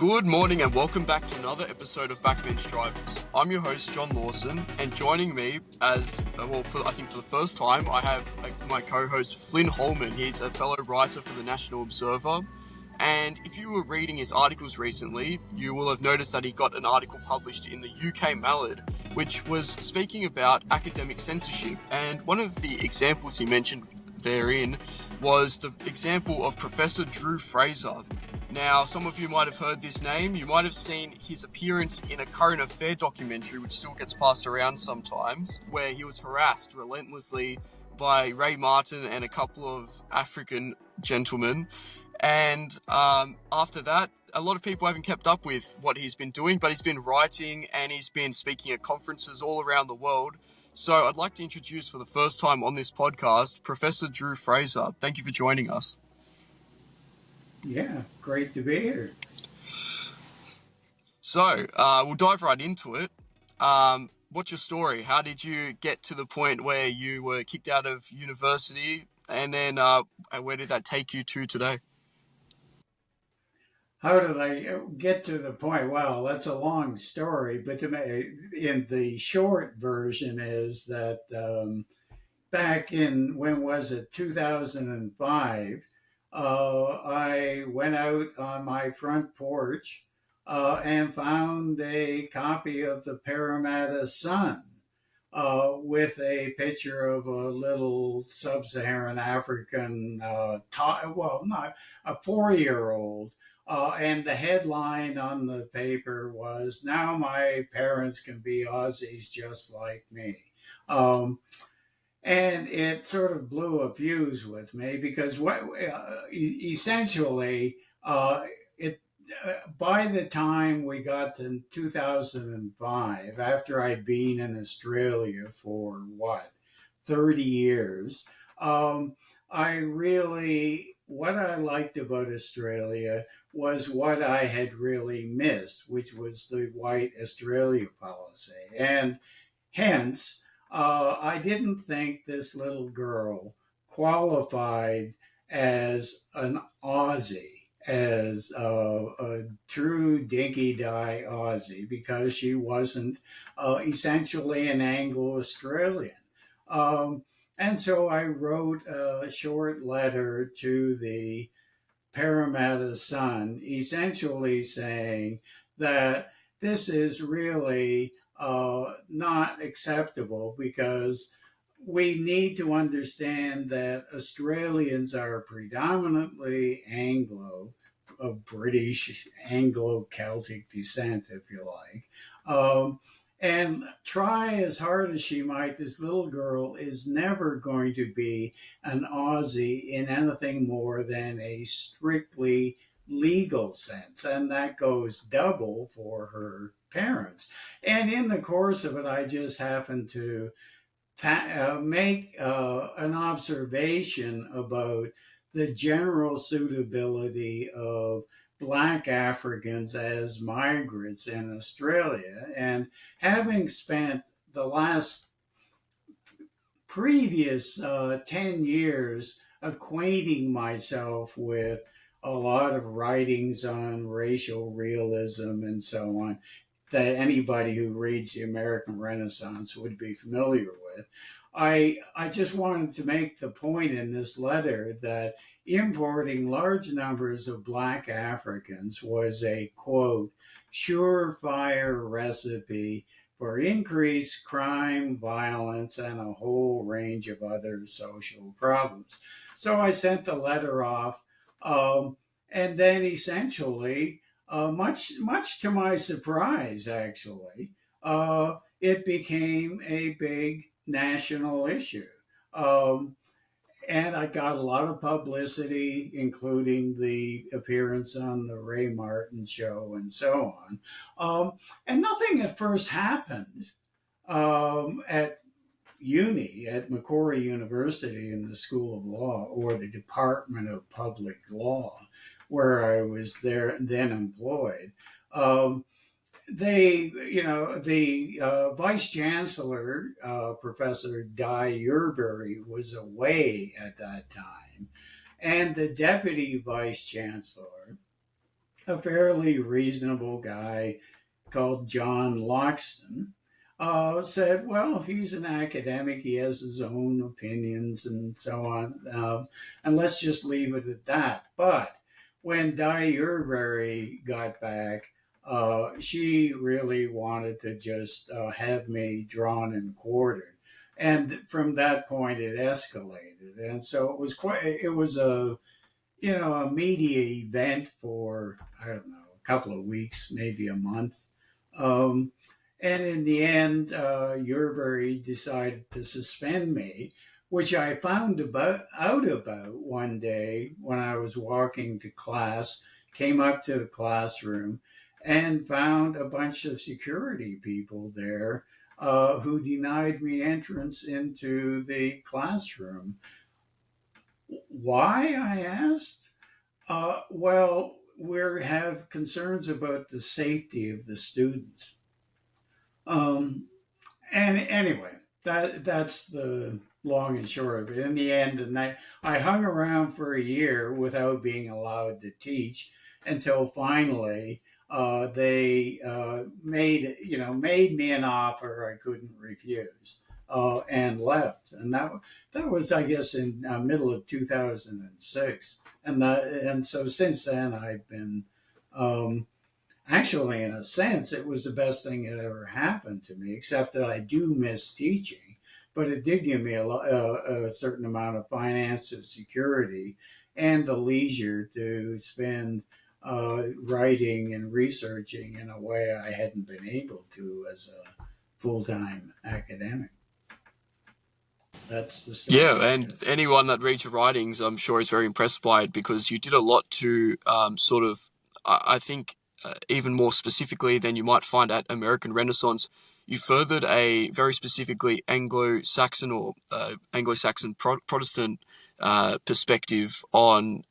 Good morning and welcome back to another episode of Backbench Drivers. I'm your host, John Lawson, and joining me for the first time, I have my co-host, Flynn Holman. He's a fellow writer for the National Observer, and if you were reading his articles recently, you will have noticed that he got an article published in the UK Mallard, which was speaking about academic censorship, and one of the examples he mentioned therein was the example of Professor Drew Fraser. Now, some of you might have heard this name. You might have seen his appearance in a current affair documentary, which still gets passed around sometimes, where he was harassed relentlessly by Ray Martin and a couple of African gentlemen. And after that, a lot of people haven't kept up with what he's been doing, but he's been writing and he's been speaking at conferences all around the world. So I'd like to introduce for the first time on this podcast, Professor Drew Fraser. Thank you for joining us. Yeah, great to be here. So, we'll dive right into it. What's your story? How did you get to the point where you were kicked out of university? And then where did that take you to today? How did I get to the point? Well, that's a long story, but in the short version is that back in, when was it, 2005, I went out on my front porch and found a copy of the Parramatta Sun with a picture of a little sub-Saharan African, not a 4-year-old. And the headline on the paper was, "Now my parents can be Aussies just like me." And it sort of blew a fuse with me because essentially by the time we got to 2005, after I'd been in Australia for 30 years, what I liked about Australia was what I had really missed, which was the white Australia policy. And hence, I didn't think this little girl qualified as an Aussie, as a true dinky-die Aussie, because she wasn't essentially an Anglo-Australian. And so I wrote a short letter to the Parramatta Sun, essentially saying that this is really not acceptable, because we need to understand that Australians are predominantly of British Anglo-Celtic descent, if you like. And try as hard as she might, this little girl is never going to be an Aussie in anything more than a strictly legal sense. And that goes double for her parents. And in the course of it, I just happened to make an observation about the general suitability of Black Africans as migrants in Australia. And having spent the previous 10 years acquainting myself with a lot of writings on racial realism and so on, that anybody who reads the American Renaissance would be familiar with, I just wanted to make the point in this letter that importing large numbers of Black Africans was a, quote, surefire recipe for increased crime, violence, and a whole range of other social problems. So I sent the letter off, and then essentially, much to my surprise, actually, it became a big national issue. And I got a lot of publicity, including the appearance on the Ray Martin show and so on. And nothing at first happened at Macquarie University in the School of Law, or the Department of Public Law, where I was then employed. The Vice Chancellor, Professor Di Yerbury, was away at that time. And the Deputy Vice Chancellor, a fairly reasonable guy called John Lawson, said, well, he's an academic, he has his own opinions and so on, and let's just leave it at that. But when Di Urberry got back, she really wanted to just have me drawn and quartered. And from that point, it escalated. And so it was a media event for, I don't know, a couple of weeks, maybe a month. Um, and in the end, Urberry decided to suspend me, which I found out about one day when I was walking to class, came up to the classroom, and found a bunch of security people there who denied me entrance into the classroom. Why? I asked. Well, we have concerns about the safety of the students. Um, and anyway, that's the long and short of it. In the end, and I hung around for a year without being allowed to teach until finally they made me an offer I couldn't refuse. And left, and that was, I guess, in middle of 2006, and so since then I've been um, actually, in a sense, it was the best thing that ever happened to me, except that I do miss teaching. But it did give me a certain amount of financial security and the leisure to spend writing and researching in a way I hadn't been able to as a full time academic. That's the Yeah, story, I and guess. anyone that reads your writings, I'm sure, is very impressed by it because you did a lot to sort of, I think, even more specifically than you might find at American Renaissance, you furthered a very specifically Anglo-Saxon or Anglo-Saxon Protestant perspective on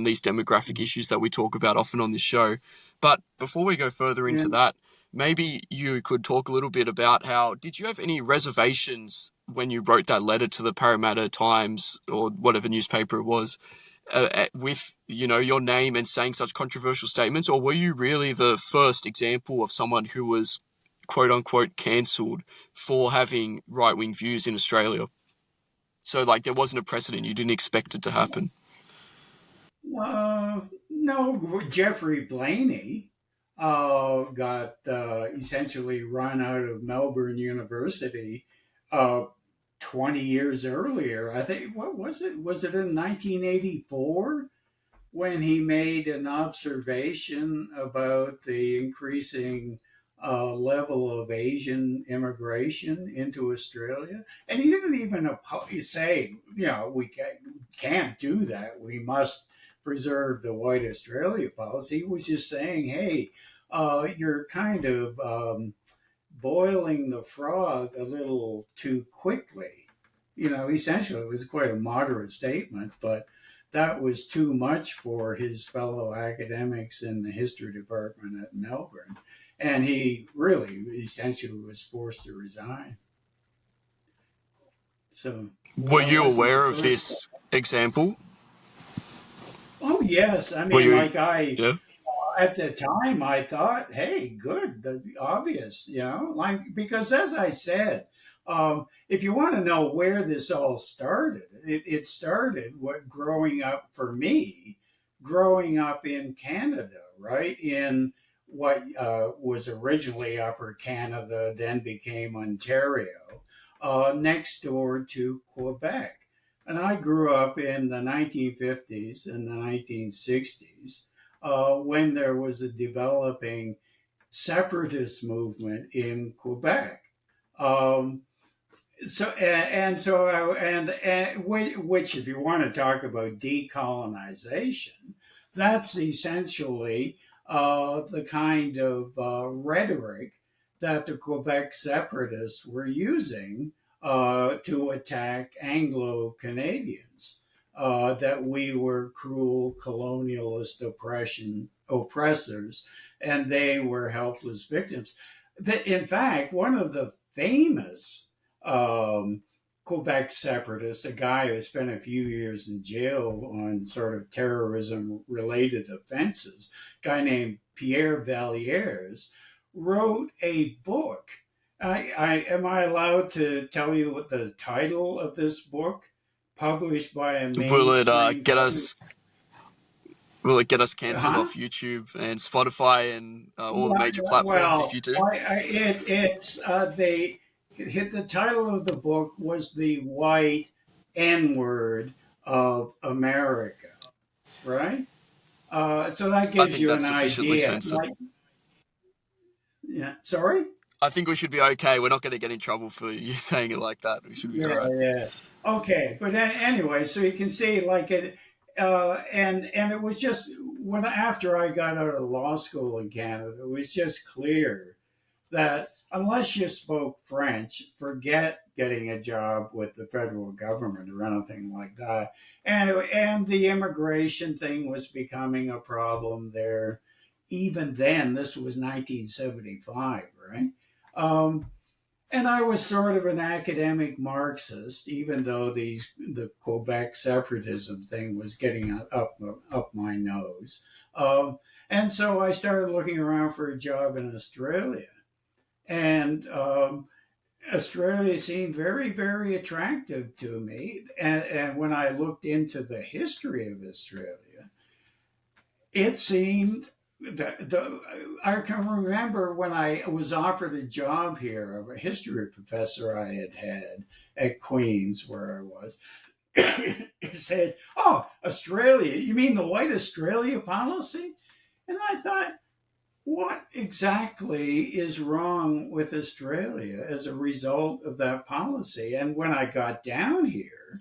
these demographic issues that we talk about often on this show. But before we go further into And that, maybe you could talk a little bit about how did you have any reservations when you wrote that letter to the Parramatta Times or whatever newspaper it was with your name and saying such controversial statements, or were you really the first example of someone who was quote unquote cancelled for having right wing views in Australia? So like there wasn't a precedent, you didn't expect it to happen. no, Jeffrey Blaney got essentially run out of Melbourne University uh, 20 years earlier. I think, what was it? Was it in 1984 when he made an observation about the increasing level of Asian immigration into Australia? And he didn't even say, we can't do that. We must preserve the white Australia policy. He was just saying, hey, you're kind of boiling the frog a little too quickly. Essentially, it was quite a moderate statement, but that was too much for his fellow academics in the history department at Melbourne. And he really essentially was forced to resign. So, Were I you wasn't the aware of first. this example? Oh, yes. I Were mean, you, like yeah? at the time, I thought, hey, good, the obvious, like, because as I said, if you want to know where this all started, it started growing up for me, growing up in Canada, right? In what was originally Upper Canada, then became Ontario, next door to Quebec. And I grew up in the 1950s and the 1960s when there was a developing separatist movement in Quebec. Um, so and so and which, if you want to talk about decolonization, that's essentially the kind of rhetoric that the Quebec separatists were using to attack Anglo Canadians. That we were cruel colonialist oppressors, and they were helpless victims. In fact, one of the famous um, Quebec separatist, a guy who spent a few years in jail on sort of terrorism related offenses, a guy named Pierre Vallières, wrote a book. Am I allowed to tell you what the title of this book, published by a Will it mainstream get publisher? us? Will it get us cancelled Huh? off YouTube and Spotify and all the Yeah, major platforms if well, you do? it's they hit the title of the book was the white N word of America, right? So that I gives think you an that's sufficiently idea. censored. Like, yeah, sorry. I think we should be okay. We're not going to get in trouble for you saying it like that. We should be all Yeah, right. yeah. Okay, but anyway, so you can see like it, and it was just when after I got out of law school in Canada, it was just clear that unless you spoke French, forget getting a job with the federal government or anything like that. And the immigration thing was becoming a problem there. Even then, this was 1975, right? Um, and I was sort of an academic Marxist, even though the Quebec separatism thing was getting up my nose. And so I started looking around for a job in Australia. And Australia seemed very, very attractive to me. And when I looked into the history of Australia, it seemed I can remember when I was offered a job here, a history professor I had had at Queen's, where I was. He said, "Oh, Australia, you mean the white Australia policy?" And I thought, what exactly is wrong with Australia as a result of that policy? And when I got down here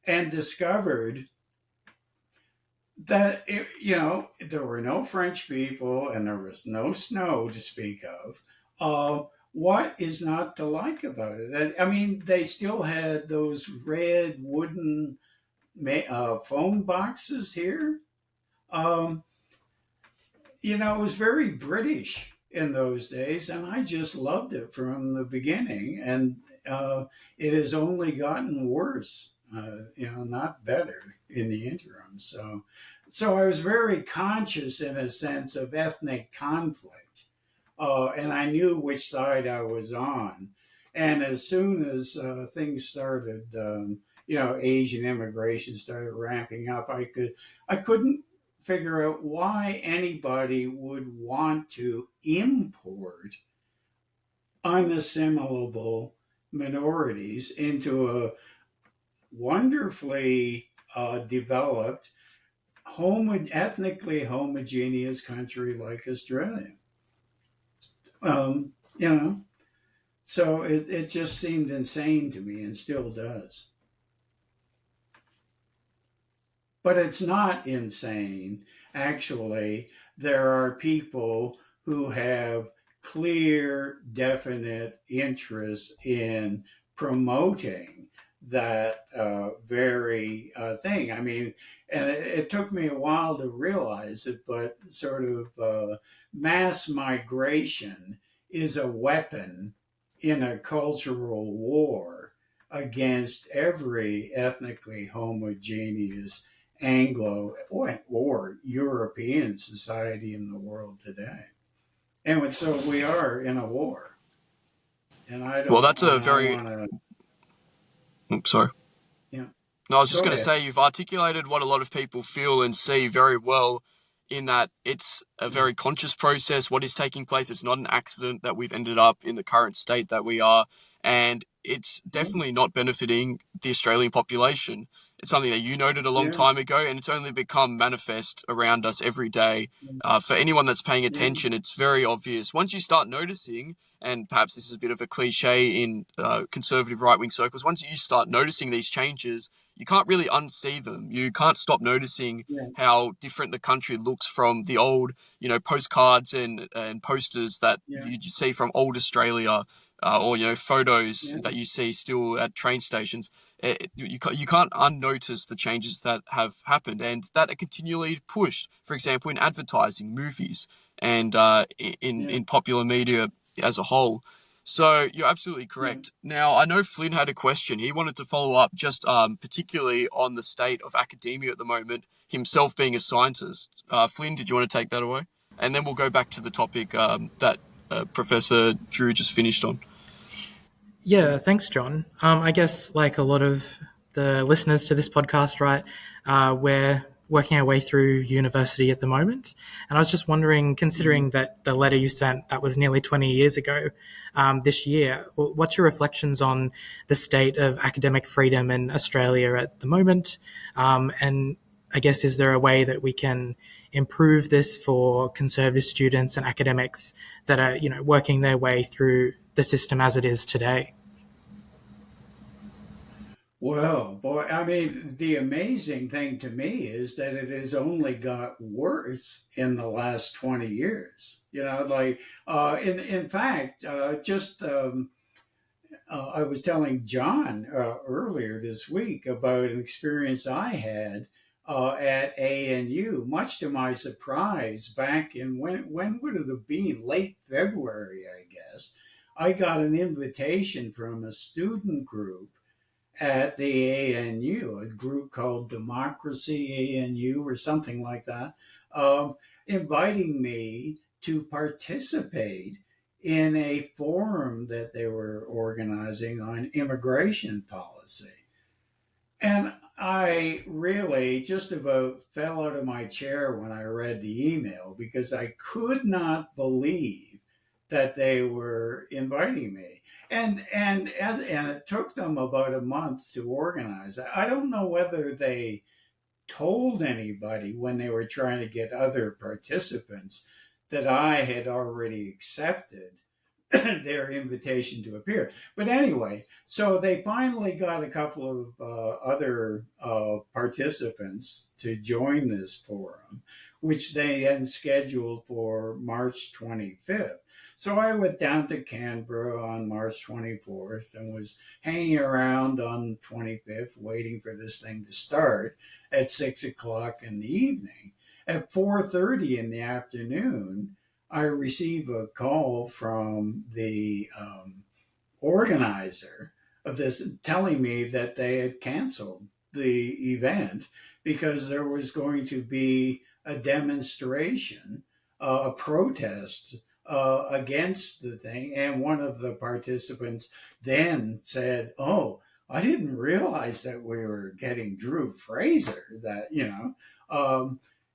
and discovered that, there were no French people and there was no snow to speak of, what is not to like about it? And, I mean, they still had those red wooden phone boxes here. Um, it was very British in those days, and I just loved it from the beginning. And it has only gotten worse, not better in the interim. So I was very conscious, in a sense, of ethnic conflict, and I knew which side I was on. And as soon as things started, Asian immigration started ramping up, I couldn't figure out why anybody would want to import unassimilable minorities into a wonderfully developed, ethnically homogeneous country like Australia. Um, you know, so it just seemed insane to me and still does. But it's not insane. Actually, there are people who have clear, definite interests in promoting that very thing. I mean, and it took me a while to realize it, but sort of mass migration is a weapon in a cultural war against every ethnically homogeneous Anglo or European society in the world today. And so we are in a war. And Well, that's a I very. want to, Oops, sorry. yeah, No, I was just go going to ahead. say you've articulated what a lot of people feel and see very well, in that it's a Yeah, very conscious process. What is taking place? It's not an accident that we've ended up in the current state that we are, and it's yeah, definitely not benefiting the Australian population. It's something that you noted a long yeah, time ago, and it's only become manifest around us every day. For anyone that's paying yeah, attention, it's very obvious. Once you start noticing, and perhaps this is a bit of a cliche in conservative right wing circles, once you start noticing these changes, you can't really unsee them. You can't stop noticing yeah, how different the country looks from the old, postcards and posters that yeah, you see from old Australia, or photos yeah, that you see still at train stations. You can't unnotice the changes that have happened and that are continually pushed. For example, in advertising, movies, and in yeah, in popular media as a whole. So you're absolutely correct. Now, I know Flynn had a question. He wanted to follow up just particularly on the state of academia at the moment, himself being a scientist. Flynn, did you want to take that away? And then we'll go back to the topic that Professor Drew just finished on. Yeah, thanks, John. I guess, like a lot of the listeners to this podcast, right, we're working our way through university at the moment. And I was just wondering, considering that the letter you sent, that was nearly 20 years ago this year, what's your reflections on the state of academic freedom in Australia at the moment? And I guess, is there a way that we can improve this for conservative students and academics that are, working their way through the system as it is today? Well, boy, I mean, the amazing thing to me is that it has only got worse in the last 20 years. In fact, I was telling John earlier this week about an experience I had at ANU, much to my surprise, back in when would it have been? Late February, I guess. I got an invitation from a student group at the ANU, a group called Democracy ANU or something like that, inviting me to participate in a forum that they were organizing on immigration policy. And I really just about fell out of my chair when I read the email because I could not believe that they were inviting me. And it took them about a month to organize. I don't know whether they told anybody when they were trying to get other participants that I had already accepted their invitation to appear. But anyway, so they finally got a couple of other participants to join this forum, which they then scheduled for March 25th. So I went down to Canberra on March 24th and was hanging around on 25th, waiting for this thing to start at 6 o'clock in the evening. At 4:30 in the afternoon, I received a call from the organizer of this telling me that they had canceled the event because there was going to be a demonstration, a protest against the thing. And one of the participants then said, "Oh, I didn't realize that we were getting Drew Fraser."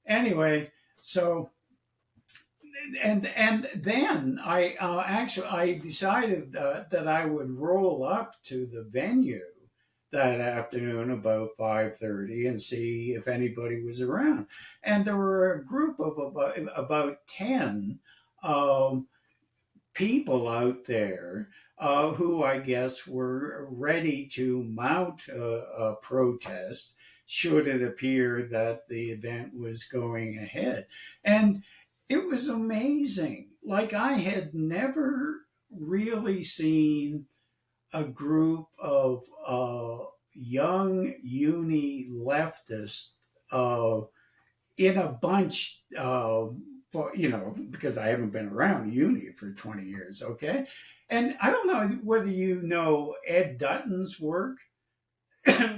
Anyway, so and then I decided that I would roll up to the venue that afternoon about 5:30 and see if anybody was around. And there were a group of about 10 people out there who I guess were ready to mount a protest should it appear that the event was going ahead. And it was amazing. Like, I had never really seen a group of young uni leftists in a bunch, because I haven't been around uni for 20 years, okay? And I don't know whether you know Ed Dutton's work,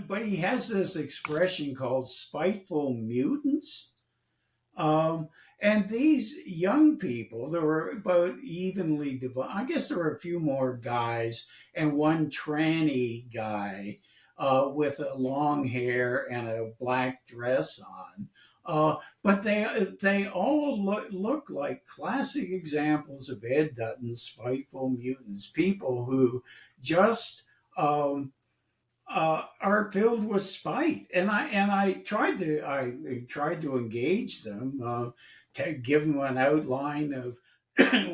but he has this expression called spiteful mutants. Um, and these young people, there were about evenly divided. I guess there were a few more guys and one tranny guy with a long hair and a black dress on. But they all look like classic examples of Ed Dutton's spiteful mutants, people who just are filled with spite, and I tried to engage them, to give them an outline of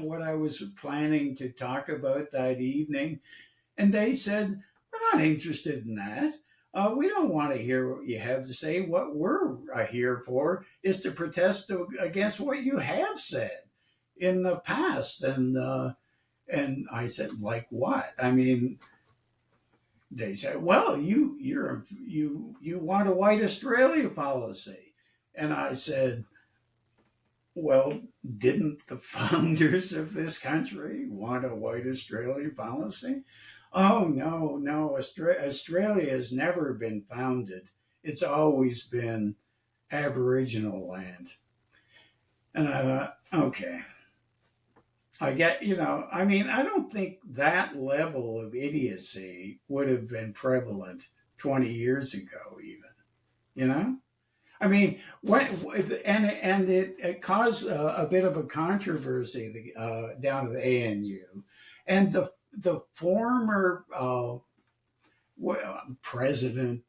what I was planning to talk about that evening, and they said, "We're not interested in that. We don't want to hear what you have to say. What we're here for is to protest against what you have said in the past." And I said, "Like what? I mean." They said, "Well, you want a white Australia policy," and I said, Well, didn't the founders of this country want a white Australia policy? Oh, no, no. Australia has never been founded, it's always been Aboriginal land. And I thought, okay, I get, I mean, I don't think that level of idiocy would have been prevalent 20 years ago, even, you know? I mean, it caused a bit of a controversy down at the ANU, and the former president,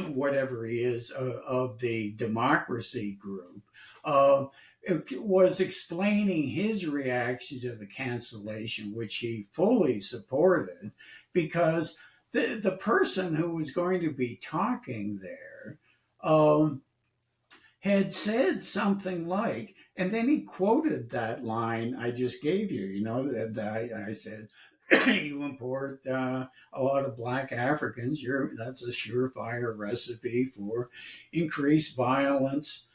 whatever he is, of the democracy group, uh, was explaining his reaction to the cancellation, which he fully supported, because the person who was going to be talking there um, had said something like, and then he quoted that line I just gave you, that I said, you import a lot of black Africans, that's a surefire recipe for increased violence,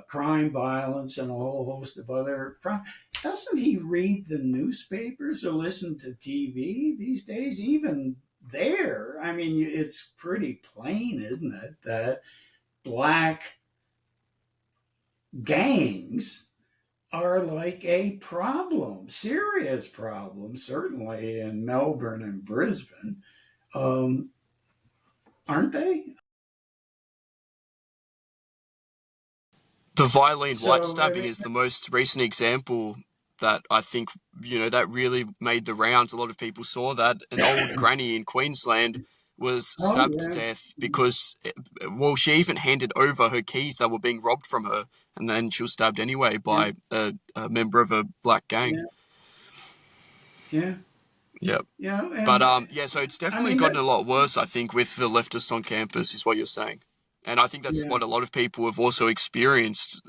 crime violence, and a whole host of other problems. Doesn't he read the newspapers or listen to TV these days? Even there, I mean, it's pretty plain, isn't it, that black gangs are like a problem, serious problem, certainly in Melbourne and Brisbane, um, aren't they? The Vilene White So, stabbing is the most recent example that I think, that really made the rounds. A lot of people saw that an old granny in Queensland was oh stabbed to yeah, death because, well, she even handed over her keys that were being robbed from her, and then she was stabbed anyway yeah, by a member of a black gang. yeah, yeah, Yeah. yeah, But and yeah, so it's I definitely mean, gotten a lot worse, I think, with the leftists on campus, is what you're saying. And I think that's yeah, what a lot of people have also experienced.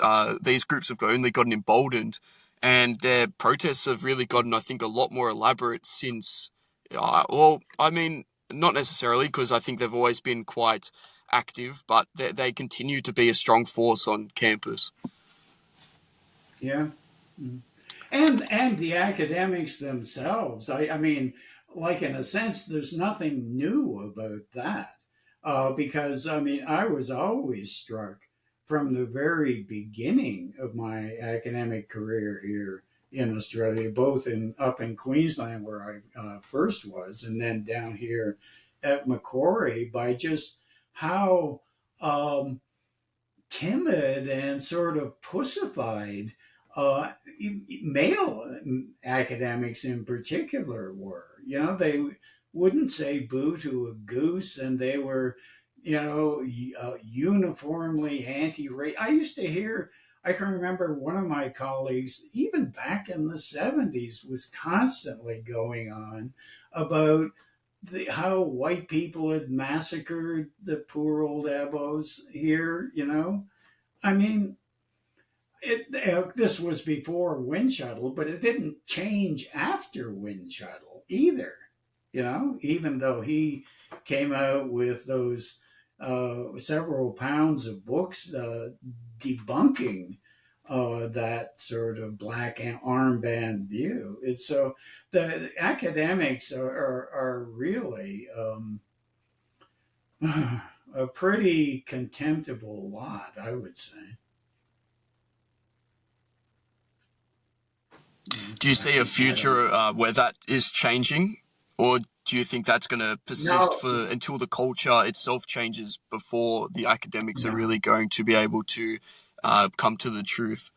These groups have only gotten emboldened, and their protests have really gotten, I think, a lot more elaborate since. Well, I mean, not necessarily, because I think they've always been quite active, but they continue to be a strong force on campus. yeah. Mm. And the academics themselves. I mean, like in a sense, there's nothing new about that, because I mean, I was always struck from the very beginning of my academic career here in Australia, both in up in Queensland where I first was, and then down here at Macquarie, by just how um, timid and sort of pussified uh, male academics in particular were. They wouldn't say boo to a goose, and they were, uniformly anti-race. I used to hear. I can remember one of my colleagues, even back in the 70s, was constantly going on about how white people had massacred the poor old abos here. I mean, this was before Wind Shuttle, but it didn't change after Wind Shuttle either. Even though he came out with those several pounds of books debunking that sort of black armband view. It's so the academics are really a pretty contemptible lot, I would say. Do you see a I don't future where that is changing, or do you think that's going to persist know. for until the culture itself changes before the academics are No. really going to be able to come to the truth?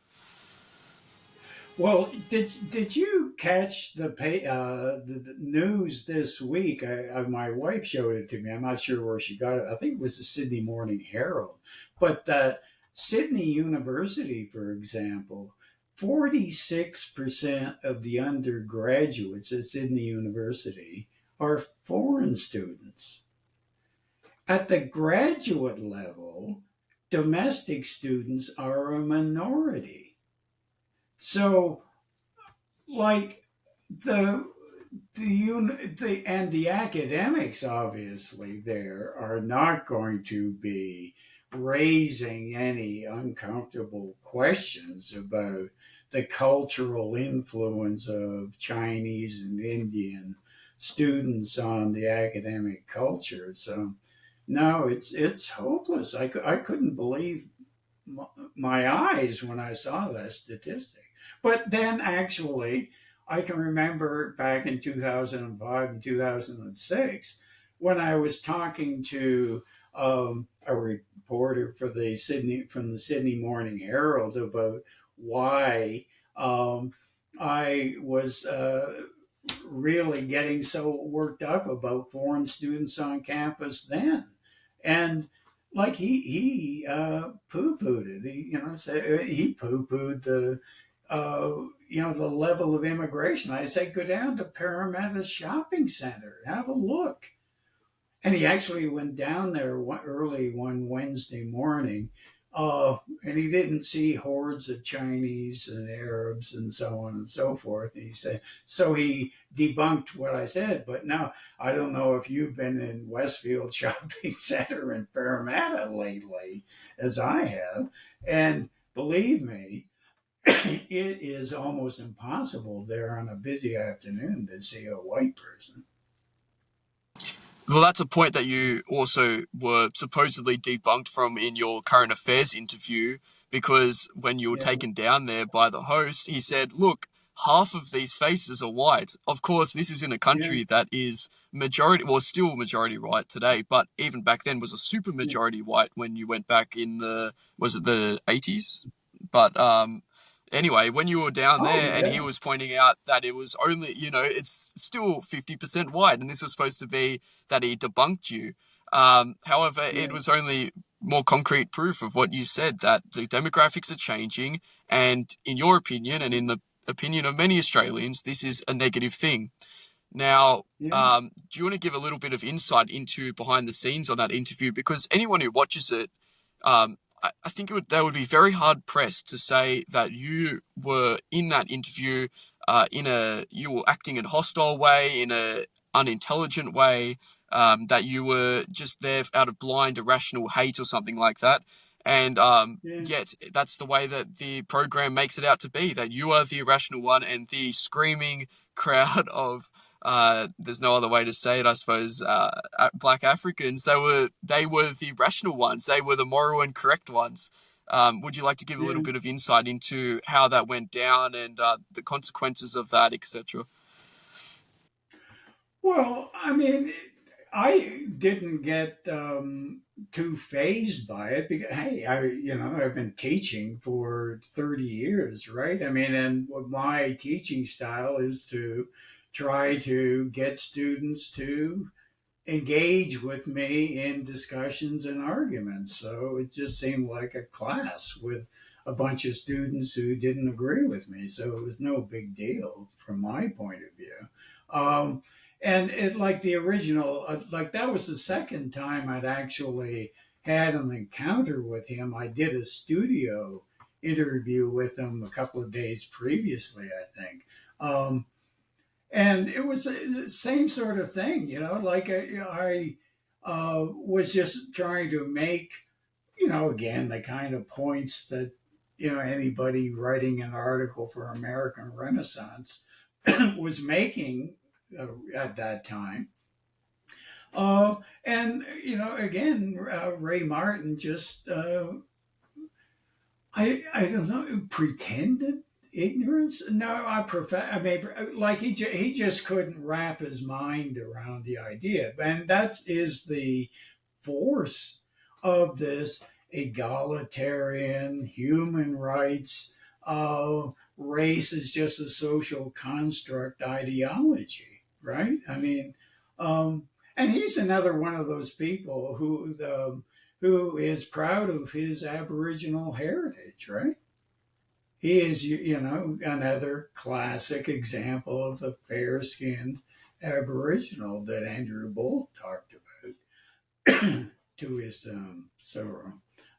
Well, did you catch the news this week? My wife showed it to me. I'm not sure where she got it. I think it was the Sydney Morning Herald. But Sydney University, for example, 46% of the undergraduates at Sydney University are foreign students. At the graduate level, domestic students are a minority. So, like the the academics obviously there are not going to be raising any uncomfortable questions about the cultural influence of Chinese and Indian students on the academic culture. So, no, it's hopeless. I couldn't believe my eyes when I saw that statistic. But then actually, I can remember back in 2005 and 2006 when I was talking to a reporter for the Sydney from the Sydney Morning Herald about why I was really getting so worked up about foreign students on campus then, and like he poo pooed it. He poo pooed the the level of immigration. I say go down to Parramatta Shopping Center, have a look. And he actually went down there early one Wednesday morning, and he didn't see hordes of Chinese and Arabs and so on and so forth. And he said, so he debunked what I said. But now I don't know if you've been in Westfield Shopping Center in Parramatta lately, as I have. And believe me, it is almost impossible there on a busy afternoon to see a white person. Well, that's a point that you also were supposedly debunked from in your current affairs interview, because when you were Yeah, taken down there by the host, he said, look, half of these faces are white. Of course, this is in a yeah, country that is majority, well, still majority white today, but even back then was a super yeah, majority white when you went back in was it the 80s? But anyway, when you were down oh there and he yeah, was pointing out that it was only, it's still 50% white, and this was supposed to be that he debunked you. However, it yeah, was only more concrete proof of what you said, that the demographics are changing, and in your opinion, and in the opinion of many Australians, this is a negative thing. Now, yeah, do you want to give a little bit of insight into behind the scenes on that interview? Because anyone who watches it, I think they would be very hard pressed to say that you were in that interview, you were acting in a hostile way, in a unintelligent way, that you were just there out of blind, irrational hate or something like that. And yeah, yet, that's the way that the program makes it out to be, that you are the irrational one, and the screaming crowd of there's no other way to say it, I suppose, black Africans, they were the rational ones, they were the moral and correct ones. Would you like to give a little yeah. bit of insight into how that went down and the consequences of that, etc.? Well, I mean, I didn't get too phased by it because, hey, I've been teaching for 30 years, right? I mean, and what my teaching style is to try to get students to engage with me in discussions and arguments. So it just seemed like a class with a bunch of students who didn't agree with me. So it was no big deal from my point of view. Um, and it like the original, like that was the second time I'd actually had an encounter with him. I did a studio interview with him a couple of days previously, I think. And it was the same sort of thing, like I was just trying to make, again, the kind of points that, anybody writing an article for American Renaissance was making at that time. And, again, Ray Martin just, I don't know, pretended ignorance. No, I mean, like he just couldn't wrap his mind around the idea, and that is the force of this egalitarian human rights. Race is just a social construct ideology, right? I mean, and he's another one of those people who is proud of his Aboriginal heritage, right? He is, another classic example of the fair skinned Aboriginal that Andrew Bolt talked about to his sorrow.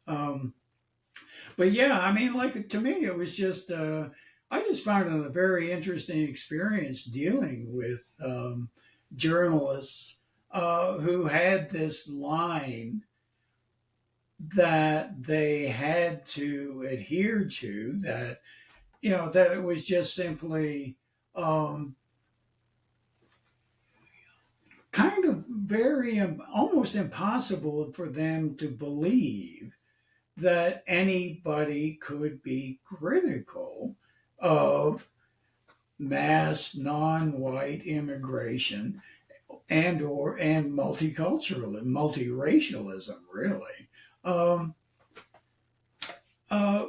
Um, but yeah, I mean, like to me, it was just, I just found it a very interesting experience dealing with journalists who had this line that they had to adhere to, that, that it was just simply kind of very almost impossible for them to believe that anybody could be critical of mass non-white immigration and multiculturalism, multiracialism, really.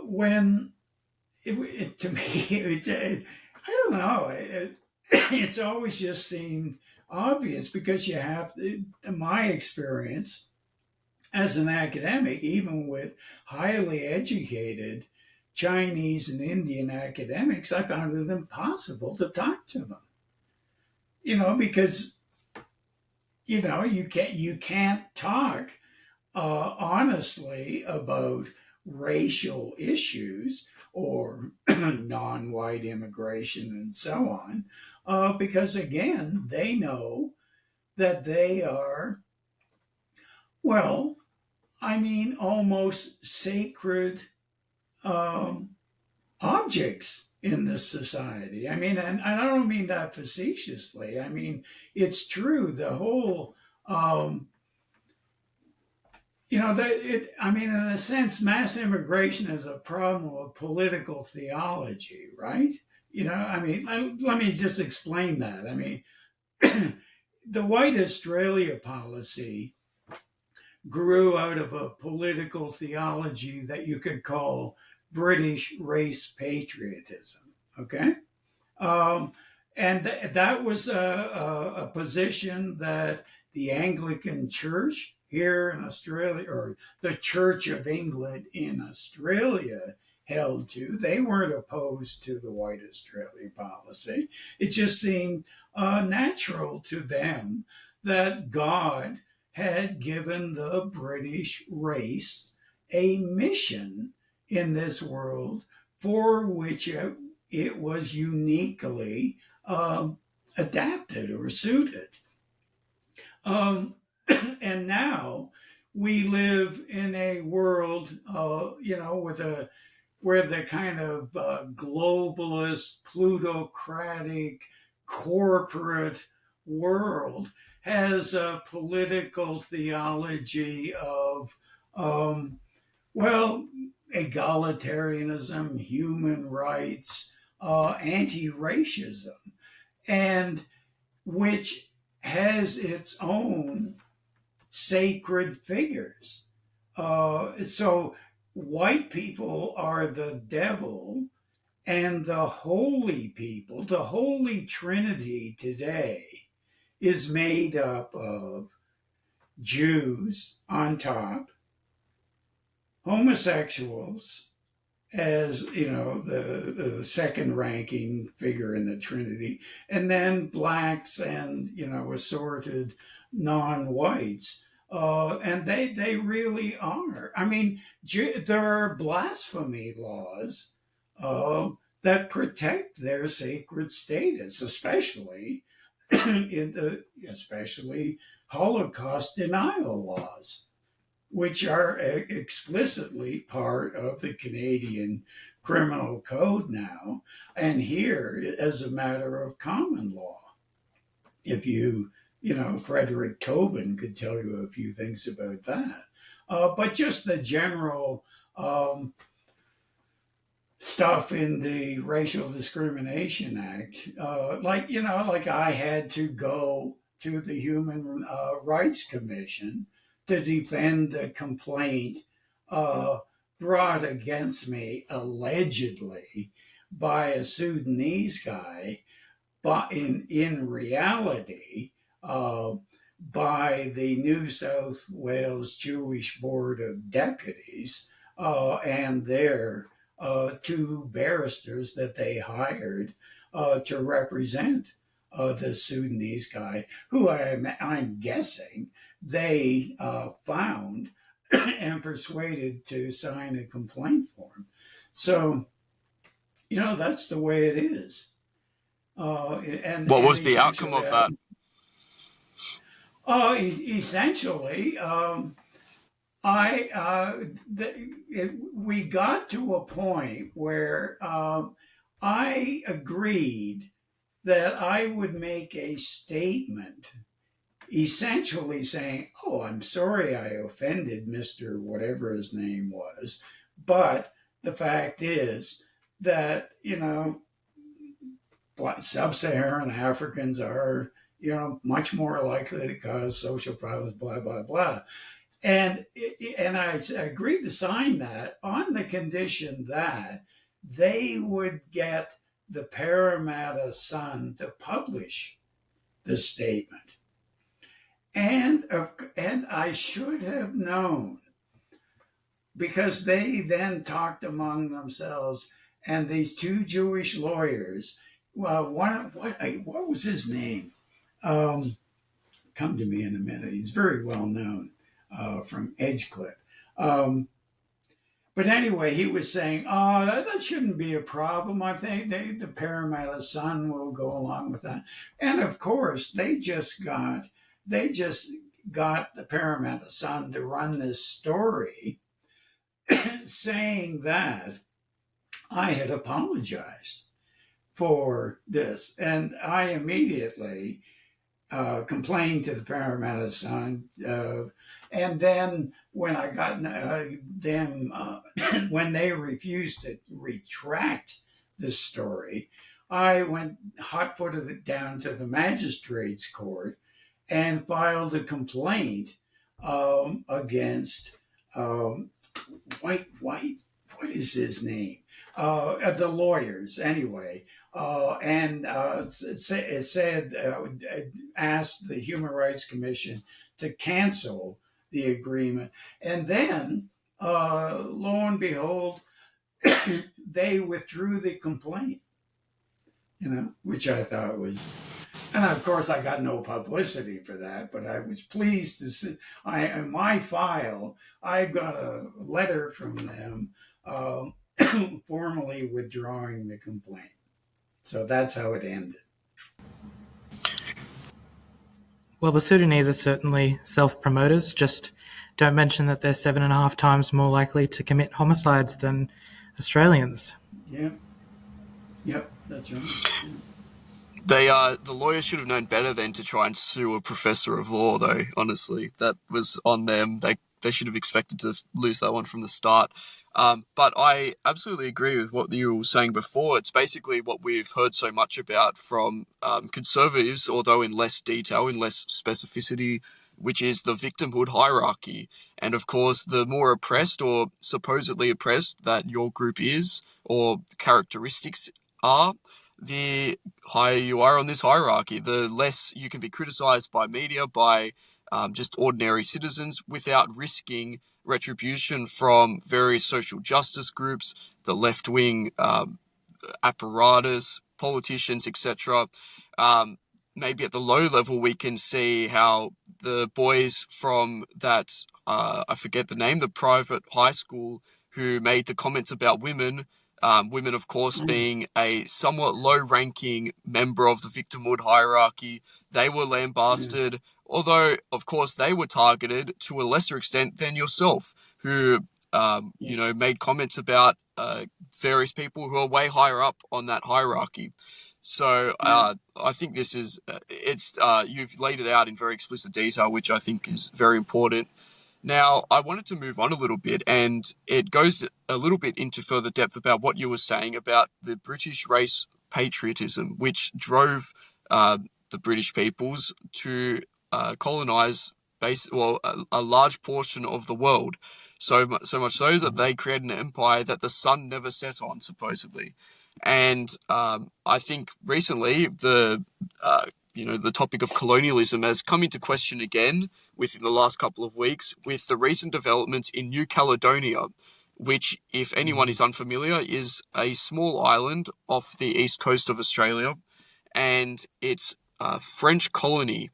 When to me, I don't know. It's always just seemed obvious, because you have my experience as an academic, even with highly educated Chinese and Indian academics, I found it impossible to talk to them. Because you can't talk honestly about racial issues or non-white immigration and so on, because again, they know that they are, well, almost sacred objects in this society. And I don't mean that facetiously. It's true. The whole, in a sense, mass immigration is a problem of political theology, right? Let me just explain that. The White Australia policy grew out of a political theology that you could call British race patriotism. Okay. And that was a position that the Anglican Church here in Australia, or the Church of England in Australia, held to. They weren't opposed to the White Australia policy. It just seemed natural to them that God had given the British race a mission in this world for which it was uniquely adapted or suited. And now we live in a world, where the kind of globalist, plutocratic, corporate world has a political theology of, egalitarianism, human rights, anti-racism, and which has its own sacred figures. So white people are the devil, and the holy people, the Holy Trinity today, is made up of Jews on top, homosexuals as the second ranking figure in the Trinity, and then blacks and assorted non-whites. And they really are. There are blasphemy laws that protect their sacred status, especially especially Holocaust denial laws, which are explicitly part of the Canadian Criminal Code now, and here as a matter of common law. If Frederick Tobin could tell you a few things about that. But just the general stuff in the Racial Discrimination Act, like I had to go to the Human Rights Commission to defend the complaint brought against me allegedly by a Sudanese guy, but in reality by the New South Wales Jewish Board of Deputies and their two barristers that they hired to represent the Sudanese guy, who I'm guessing they found and persuaded to sign a complaint form. So, that's the way it is. What was the outcome of that? Essentially, We got to a point where I agreed that I would make a statement essentially saying, "Oh, I'm sorry I offended Mr. whatever his name was, but the fact is that, sub-Saharan Africans are, much more likely to cause social problems, blah, blah, blah." And I agreed to sign that on the condition that they would get the Parramatta Sun to publish the statement. And I should have known, because they then talked among themselves, and these two Jewish lawyers. Well, what was his name? Come to me in a minute. He's very well known from Edgecliff. But anyway, he was saying, "Oh, that shouldn't be a problem. I think the Parramatta Sun will go along with that." And of course, they just got the Parramatta Sun to run this story saying that I had apologized for this. And I immediately complained to the Parramatta Sun. And then when I got them, when they refused to retract this story, I went hot-footed down to the magistrate's court and filed a complaint against White. What is his name? The lawyers, anyway. It said, asked the Human Rights Commission to cancel the agreement. And then, lo and behold, they withdrew the complaint, which I thought was, and of course I got no publicity for that, but I was pleased to see, in my file, I got a letter from them formally withdrawing the complaint. So that's how it ended. Well, the Sudanese are certainly self-promoters, just don't mention that they're 7.5 times more likely to commit homicides than Australians. Yeah. Yep, that's right. The lawyers should have known better than to try and sue a professor of law, though, honestly. That was on them. They should have expected to lose that one from the start. But I absolutely agree with what you were saying before. It's basically what we've heard so much about from conservatives, although in less detail, in less specificity, which is the victimhood hierarchy. And of course, the more oppressed or supposedly oppressed that your group is, or characteristics are, the higher you are on this hierarchy, the less you can be criticized by media, by just ordinary citizens, without risking retribution from various social justice groups, the left-wing apparatus, politicians, etc. Maybe at the low level, we can see how the boys from that, I forget the name, the private high school who made the comments about women, women, of course, being a somewhat low-ranking member of the victimhood hierarchy, they were lambasted, although, of course, they were targeted to a lesser extent than yourself, who, made comments about various people who are way higher up on that hierarchy. So I think this is, you've laid it out in very explicit detail, which I think is very important. Now, I wanted to move on a little bit, and it goes a little bit into further depth about what you were saying about the British race patriotism, which drove the British peoples to colonize a large portion of the world. So much so that they created an empire that the sun never set on, supposedly. And I think recently the topic of colonialism has come into question again within the last couple of weeks with the recent developments in New Caledonia, which, if anyone is unfamiliar, is a small island off the east coast of Australia, and it's a French colony.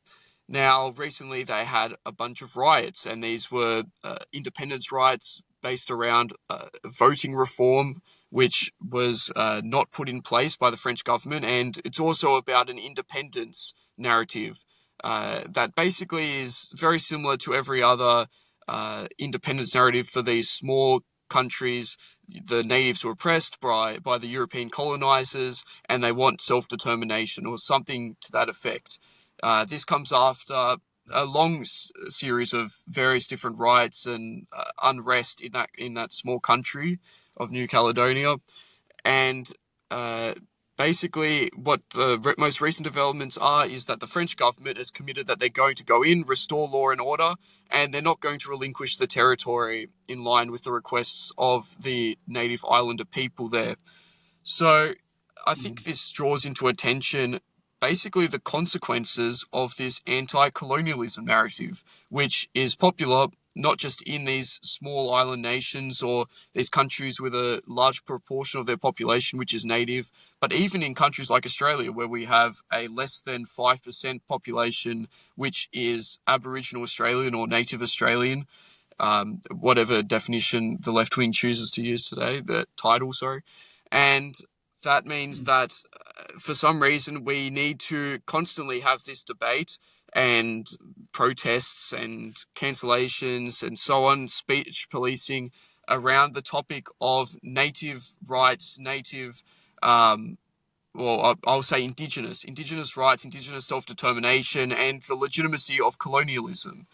Now, recently they had a bunch of riots, and these were independence riots based around voting reform, which was not put in place by the French government, and it's also about an independence narrative that basically is very similar to every other independence narrative for these small countries. The natives were oppressed by the European colonizers, and they want self-determination or something to that effect. This comes after a long series of various different riots and unrest in that small country of New Caledonia, and basically what the most recent developments are is that the French government has committed that they're going to go in, restore law and order, and they're not going to relinquish the territory in line with the requests of the native islander people there. So I think this draws into attention basically the consequences of this anti-colonialism narrative, which is popular not just in these small island nations or these countries with a large proportion of their population which is native, but even in countries like Australia, where we have a less than 5% population which is Aboriginal Australian or Native Australian, whatever definition the left wing chooses to use today, the title, sorry. And that means that for some reason we need to constantly have this debate and protests and cancellations and so on, speech policing around the topic of native rights, I'll say indigenous rights, indigenous self-determination, and the legitimacy of colonialism.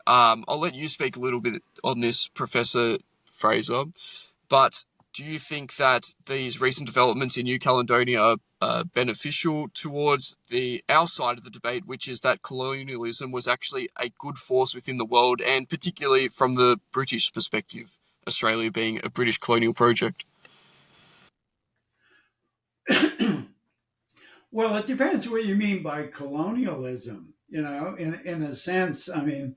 I'll let you speak a little bit on this, Professor Fraser, but do you think that these recent developments in New Caledonia are beneficial towards our side of the debate, which is that colonialism was actually a good force within the world, and particularly from the British perspective, Australia being a British colonial project? Well, it depends what you mean by colonialism. In a sense, I mean,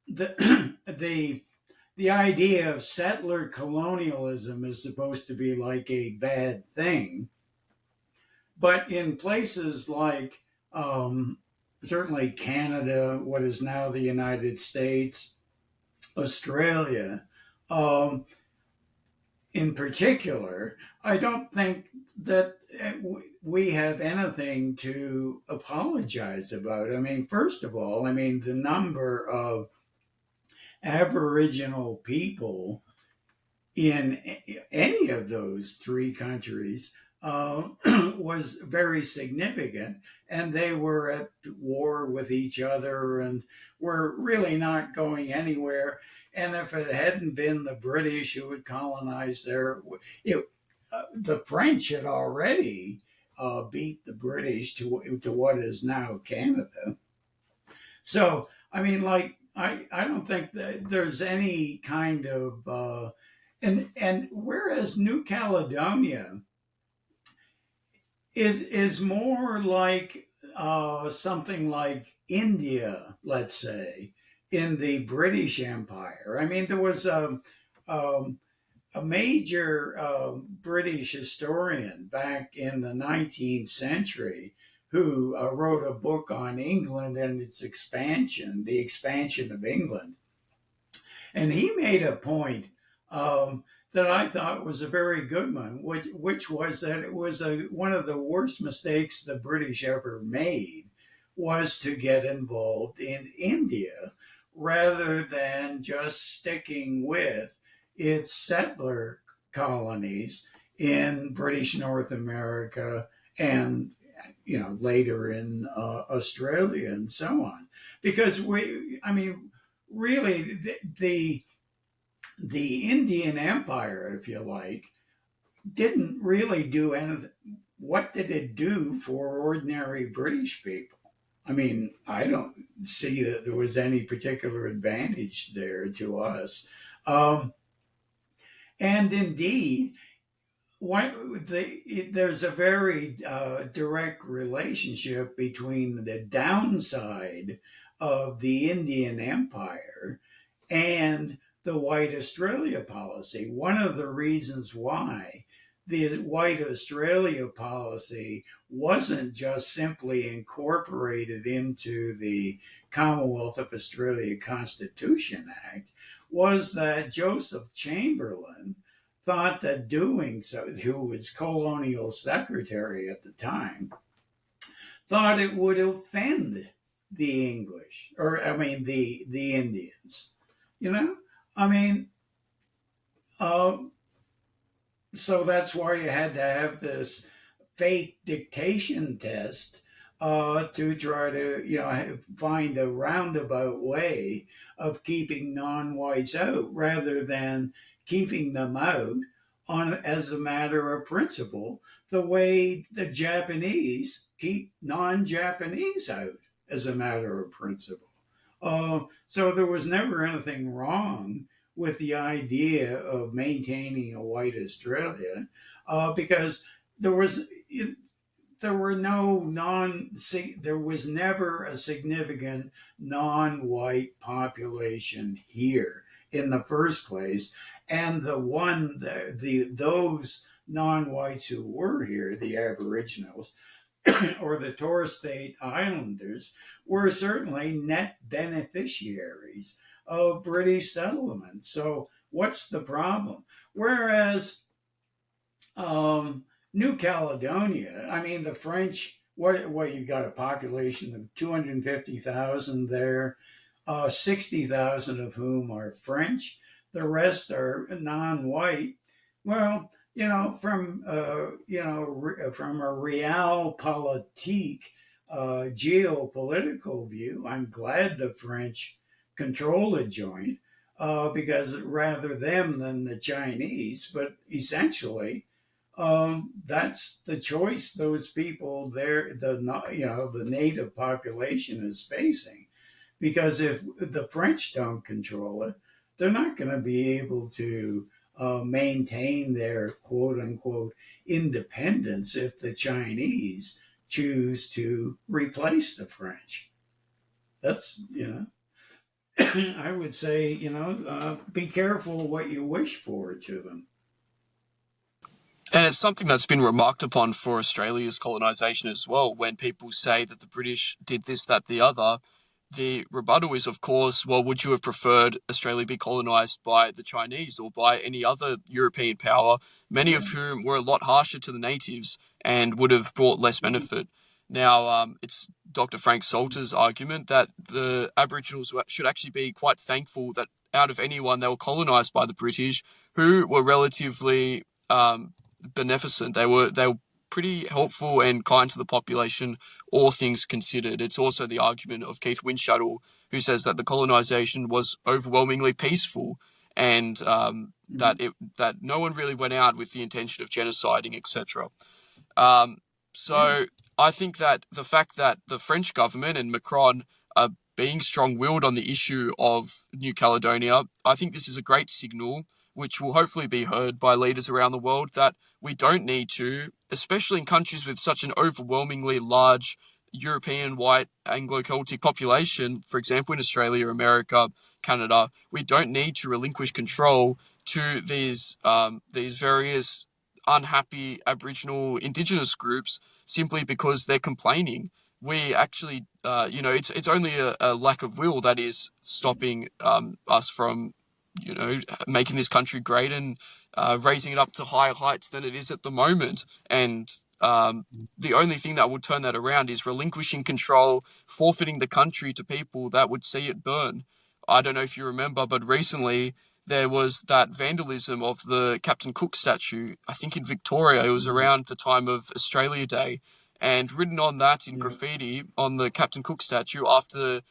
the the idea of settler colonialism is supposed to be like a bad thing, but in places like certainly Canada, what is now the United States, Australia, in particular, I don't think that we have anything to apologize about. I mean, first of all, I mean, the number of Aboriginal people in any of those three countries was very significant, and they were at war with each other and were really not going anywhere. And if it hadn't been the British who had colonized there, the French had already beat the British to what is now Canada. So, I mean, like, I don't think that there's any kind of and whereas New Caledonia is more like something like India, let's say, in the British Empire. I mean, there was a major British historian back in the 19th century who wrote a book on England and its expansion, the expansion of England. And he made a point that I thought was a very good one, which was that it was one of the worst mistakes the British ever made was to get involved in India rather than just sticking with its settler colonies in British North America and later in Australia and so on, because really the Indian Empire, if you like, didn't really do anything. What did it do for ordinary British people? I mean, I don't see that there was any particular advantage there to us. And indeed, there's a very direct relationship between the downside of the Indian Empire and the White Australia policy. One of the reasons why the White Australia policy wasn't just simply incorporated into the Commonwealth of Australia Constitution Act was that Joseph Chamberlain thought that doing so, who was colonial secretary at the time, thought it would offend the English, or I mean the Indians. You know, I mean, uh, so that's why you had to have this fake dictation test to try to, find a roundabout way of keeping non-whites out rather than keeping them out on as a matter of principle, the way the Japanese keep non-Japanese out as a matter of principle. So there was never anything wrong with the idea of maintaining a white Australia because there was there were no non there was never a significant non-white population here in the first place, and those non-whites who were here, the Aboriginals or the Torres Strait Islanders, were certainly net beneficiaries of British settlement. So what's the problem? Whereas New Caledonia, I mean, the French, what you got a population of 250,000 there, 60,000 of whom are French. The rest are non-white. Well, from a realpolitik geopolitical view, I'm glad the French control the joint because rather them than the Chinese. But essentially, that's the choice those people there, the native population is facing. Because if the French don't control it, they're not going to be able to maintain their quote unquote independence if the Chinese choose to replace the French. That's, I would say, be careful what you wish for to them. And it's something that's been remarked upon for Australia's colonisation as well. When people say that the British did this, that, the other, the rebuttal is, of course, well, would you have preferred Australia be colonised by the Chinese or by any other European power, many of whom were a lot harsher to the natives and would have brought less benefit? Now, it's Dr. Frank Salter's argument that the Aboriginals should actually be quite thankful that out of anyone they were colonised by the British, who were relatively beneficent. They were pretty helpful and kind to the population, all things considered. It's also the argument of Keith Windschuttle, who says that the colonisation was overwhelmingly peaceful and that no one really went out with the intention of genociding, etc. So I think that the fact that the French government and Macron are being strong-willed on the issue of New Caledonia, I think this is a great signal, which will hopefully be heard by leaders around the world, that we don't need to, especially in countries with such an overwhelmingly large European white Anglo-Celtic population, for example, in Australia, America, Canada, we don't need to relinquish control to these various unhappy Aboriginal Indigenous groups simply because they're complaining. We actually, it's only a lack of will that is stopping us from, making this country great and raising it up to higher heights than it is at the moment. And the only thing that would turn that around is relinquishing control, forfeiting the country to people that would see it burn. I don't know if you remember, but recently there was that vandalism of the Captain Cook statue, I think in Victoria. It was around the time of Australia Day. And written on that in graffiti on the Captain Cook statue, after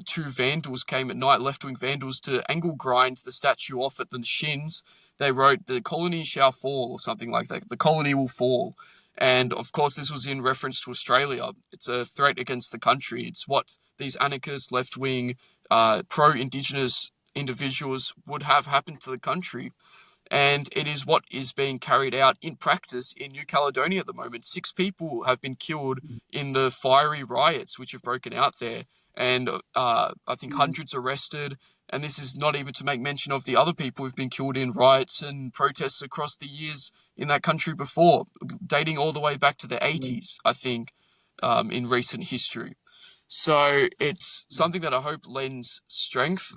two vandals came at night, left-wing vandals, to angle grind the statue off at the shins, they wrote, "The colony shall fall," or something like that. "The colony will fall." And of course, this was in reference to Australia. It's a threat against the country. It's what these anarchist, left-wing, pro-Indigenous individuals would have happened to the country. And it is what is being carried out in practice in New Caledonia at the moment. 6 people have been killed in the fiery riots which have broken out there. And I think hundreds arrested. And this is not even to make mention of the other people who've been killed in riots and protests across the years in that country before, dating all the way back to the 80s, I think, in recent history. So it's something that I hope lends strength.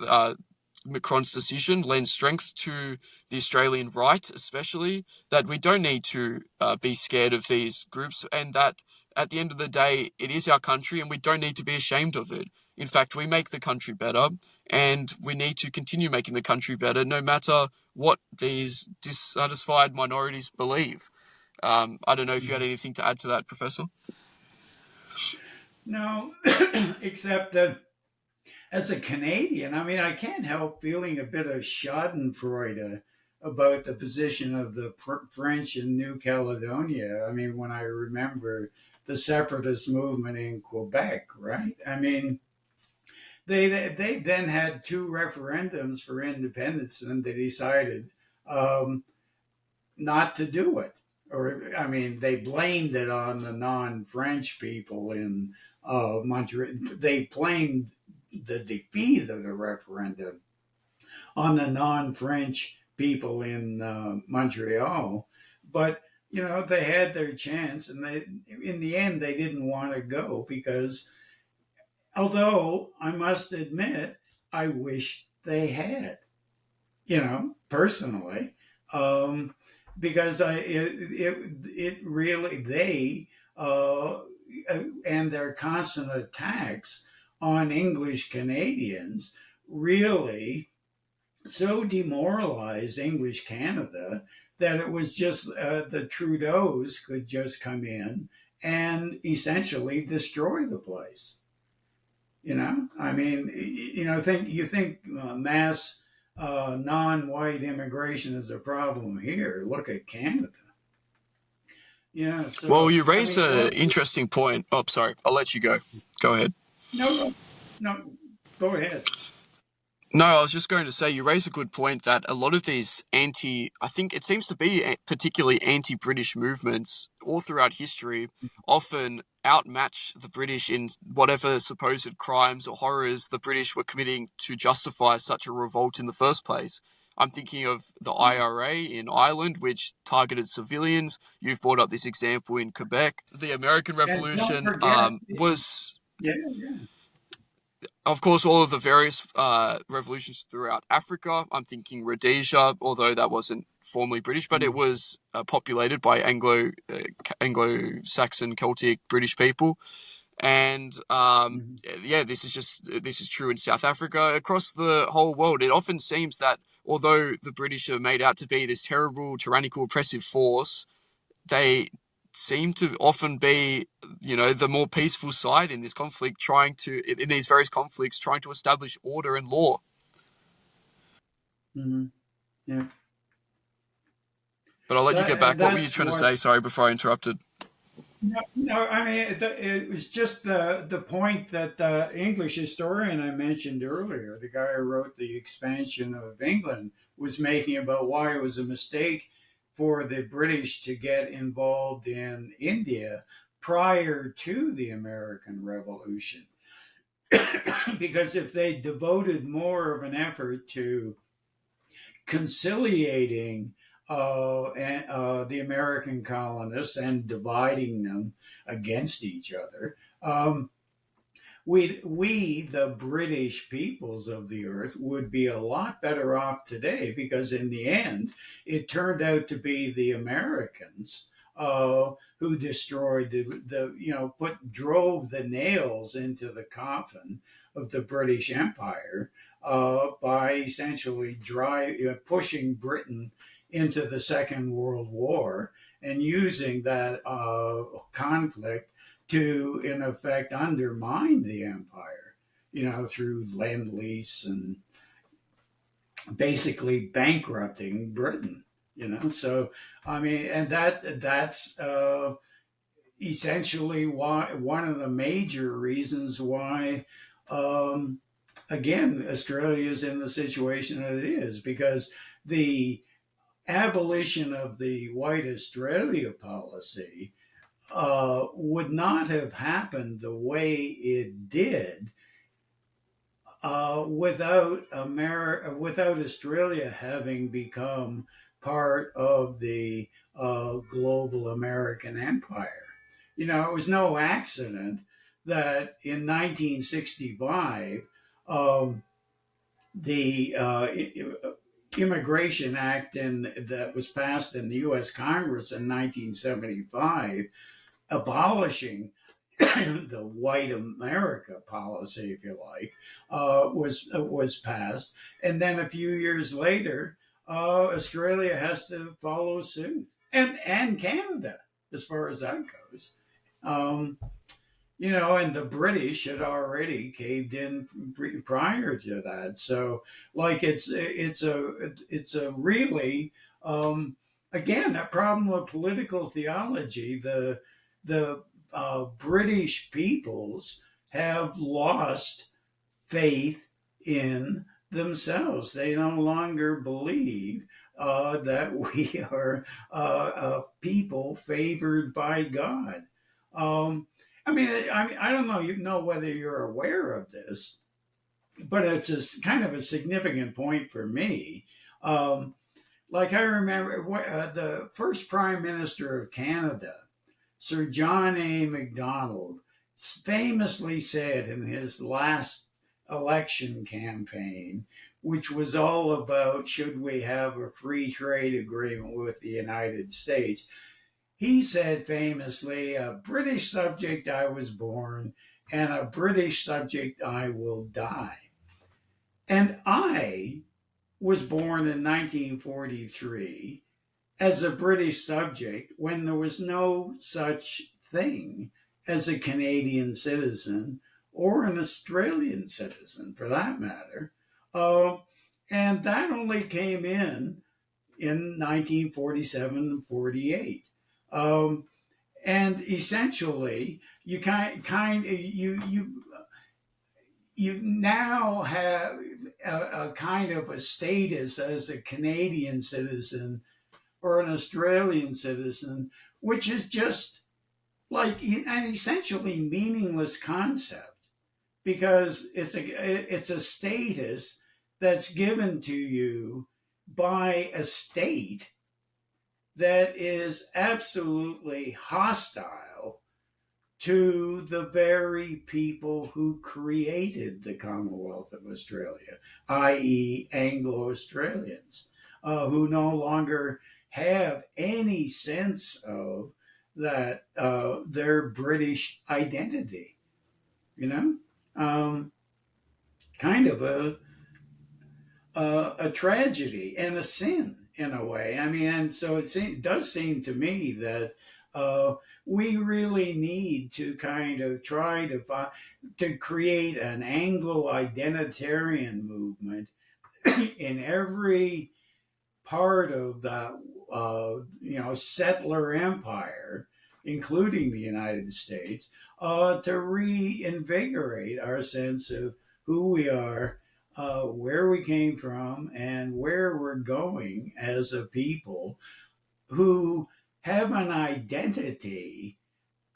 Macron's decision lends strength to the Australian right, especially, that we don't need to be scared of these groups, and that at the end of the day, it is our country and we don't need to be ashamed of it. In fact, we make the country better and we need to continue making the country better no matter what these dissatisfied minorities believe. I don't know if you had anything to add to that, Professor. No, except that as a Canadian, I mean, I can't help feeling a bit of Schadenfreude about the position of the French in New Caledonia. I mean, when I remember the separatist movement in Quebec, right? I mean, they then had two referendums for independence, and they decided um, not to do it. Or, I mean, they blamed it on the non-French people in Montreal. They blamed the defeat of the referendum on the non-French people in Montreal. But they had their chance, and in the end, they didn't want to go because, although I must admit, I wish they had. Personally, um, because it really they and their constant attacks on English Canadians really so demoralized English Canada that it was just the Trudeaus could just come in and essentially destroy the place. I mean, you think mass non-white immigration is a problem here. Look at Canada. Yeah. So, Well, you I raise mean, an interesting point. Oh, sorry. I'll let you go. Go ahead. no, no, go ahead. No, I was just going to say you raise a good point that a lot of these I think it seems to be particularly anti-British movements all throughout history often outmatch the British in whatever supposed crimes or horrors the British were committing to justify such a revolt in the first place. I'm thinking of the IRA in Ireland, which targeted civilians. You've brought up this example in Quebec. The American And don't Revolution forget, was, yeah, yeah. of course, all of the various revolutions throughout Africa. I'm thinking Rhodesia, although that wasn't formally British, but it was populated by Anglo-Saxon Celtic British people. And yeah, this is true in South Africa, across the whole world. It often seems that although the British are made out to be this terrible, tyrannical, oppressive force, they seem to often be, the more peaceful side in this conflict, in these various conflicts, trying to establish order and law. Mm-hmm. Yeah. But I'll let you get back. What were you That's trying to what. say? Sorry, before I interrupted. No, I mean it was just the point that the English historian I mentioned earlier, the guy who wrote The Expansion of England, was making about why it was a mistake for the British to get involved in India prior to the American Revolution. Because if they devoted more of an effort to conciliating the American colonists and dividing them against each other, we, the British peoples of the earth, would be a lot better off today because in the end, it turned out to be the Americans who destroyed drove the nails into the coffin of the British Empire by essentially pushing Britain into the Second World War and using that conflict to, in effect, undermine the empire, through Lend-Lease and basically bankrupting Britain, So, I mean, and that's essentially why one of the major reasons why, again, Australia is in the situation that it is because the abolition of the white Australia policy would not have happened the way it did without Australia having become part of the global American empire. It was no accident that in 1965, the Immigration Act that was passed in the U.S. Congress in 1975 abolishing the white America policy, if you like, was passed, and then a few years later, Australia has to follow suit, and Canada, as far as that goes. Um, and the British had already caved in prior to that. So, like, it's a really, again, a problem with political theology. The British peoples have lost faith in themselves. They no longer believe that we are a people favored by God. I don't know. You know whether you're aware of this, but it's kind of a significant point for me. Like I remember the first Prime Minister of Canada, Sir John A. Macdonald, famously said in his last election campaign, which was all about should we have a free trade agreement with the United States. He said famously, a British subject I was born, and a British subject I will die. And I was born in 1943 as a British subject when there was no such thing as a Canadian citizen or an Australian citizen, for that matter. And that only came in 1947 and 48. And essentially, you you now have a kind of a status as a Canadian citizen or an Australian citizen, which is just like an essentially meaningless concept, because it's a status that's given to you by a state that is absolutely hostile to the very people who created the Commonwealth of Australia, i.e., Anglo-Australians, who no longer have any sense of that their British identity. Kind of a tragedy and a sin in a way. And so it does seem to me that we really need to kind of try to create an Anglo-identitarian movement in every part of that settler empire, including the United States, to reinvigorate our sense of who we are, where we came from, and where we're going as a people who have an identity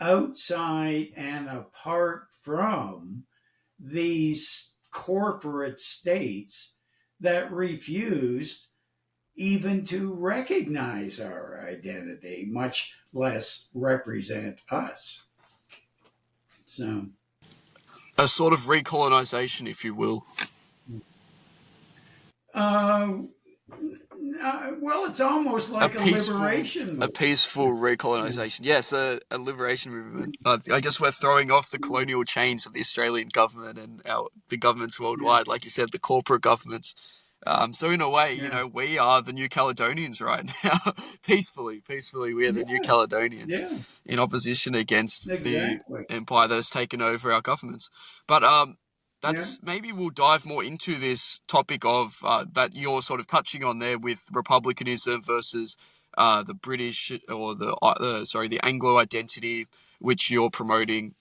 outside and apart from these corporate states that refused even to recognize our identity, much less represent us. So, a sort of recolonization, if you will. Well, it's almost like a liberation movement. A peaceful recolonization. Yes, a liberation movement. I guess we're throwing off the colonial chains of the Australian government and the governments worldwide, like you said, the corporate governments. So in a way, we are the New Caledonians right now. Peacefully, we are the New Caledonians in opposition against the empire that has taken over our governments. But maybe we'll dive more into this topic of that you're sort of touching on there with republicanism versus the British or the Anglo identity, which you're promoting.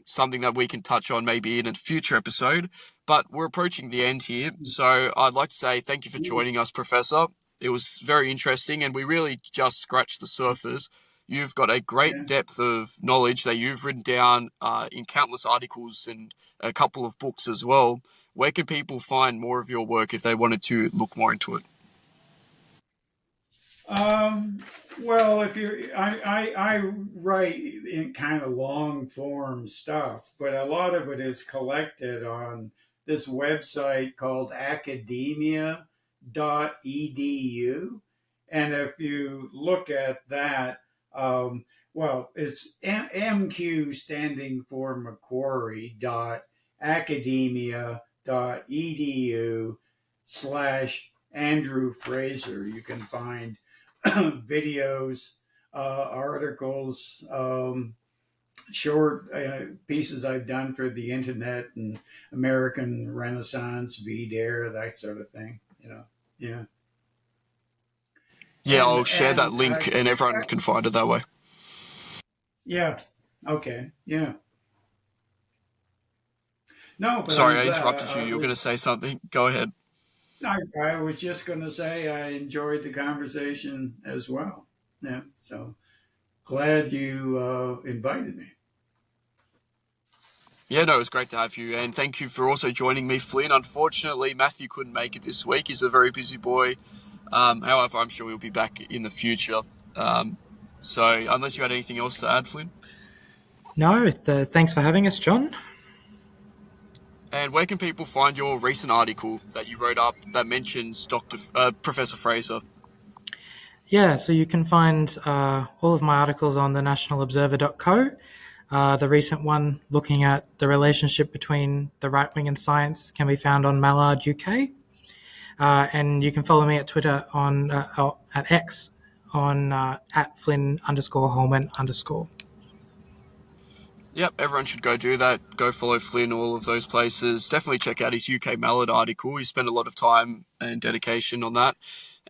Something that we can touch on maybe in a future episode. But we're approaching the end here, so I'd like to say thank you for joining us, Professor. It was very interesting, and we really just scratched the surface. You've got a great depth of knowledge that you've written down in countless articles and a couple of books as well. Where can people find more of your work if they wanted to look more into it? Well, I write in kind of long form stuff, but a lot of it is collected on this website called academia.edu. And if you look at that, well, it's MQ standing for Macquarie academia.edu/Andrew Fraser. You can find videos, articles, short pieces I've done for the internet and American Renaissance, VDare, that sort of thing. Yeah. Yeah, I'll share that link and check everyone out, can find it that way. yeah, okay, yeah. No, but Sorry, I interrupted you. You were going to say something. Go ahead. I was just going to say I enjoyed the conversation as well. Yeah, so glad you invited me. Yeah, no, it was great to have you. And thank you for also joining me, Flynn. Unfortunately, Matthew couldn't make it this week. He's a very busy boy. However, I'm sure he'll be back in the future. So unless you had anything else to add, Flynn? No, thanks for having us, John. And where can people find your recent article that you wrote up that mentions Professor Fraser? Yeah, so you can find all of my articles on thenationalobserver.co. The recent one looking at the relationship between the right wing and science can be found on Mallard UK. And you can follow me at Twitter at X on at Flynn_Holman_. Yep, everyone should go do that. Go follow Flynn, all of those places. Definitely check out his UK Mallard article. He spent a lot of time and dedication on that.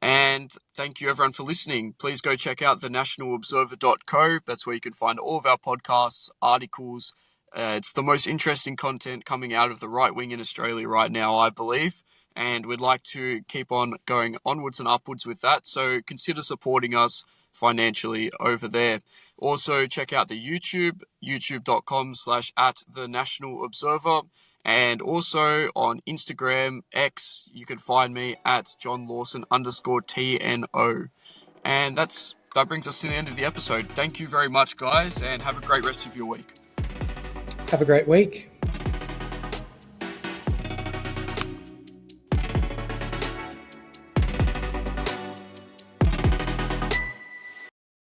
And thank you everyone for listening. Please go check out thenationalobserver.co. That's where you can find all of our podcasts, articles. It's the most interesting content coming out of the right wing in Australia right now, I believe. And we'd like to keep on going onwards and upwards with that. So consider supporting us financially over there. Also, check out the youtube.com/@thenationalobserver. And also on Instagram, X, you can find me at JohnLawson_TNO. And that brings us to the end of the episode. Thank you very much, guys, and have a great rest of your week. Have a great week.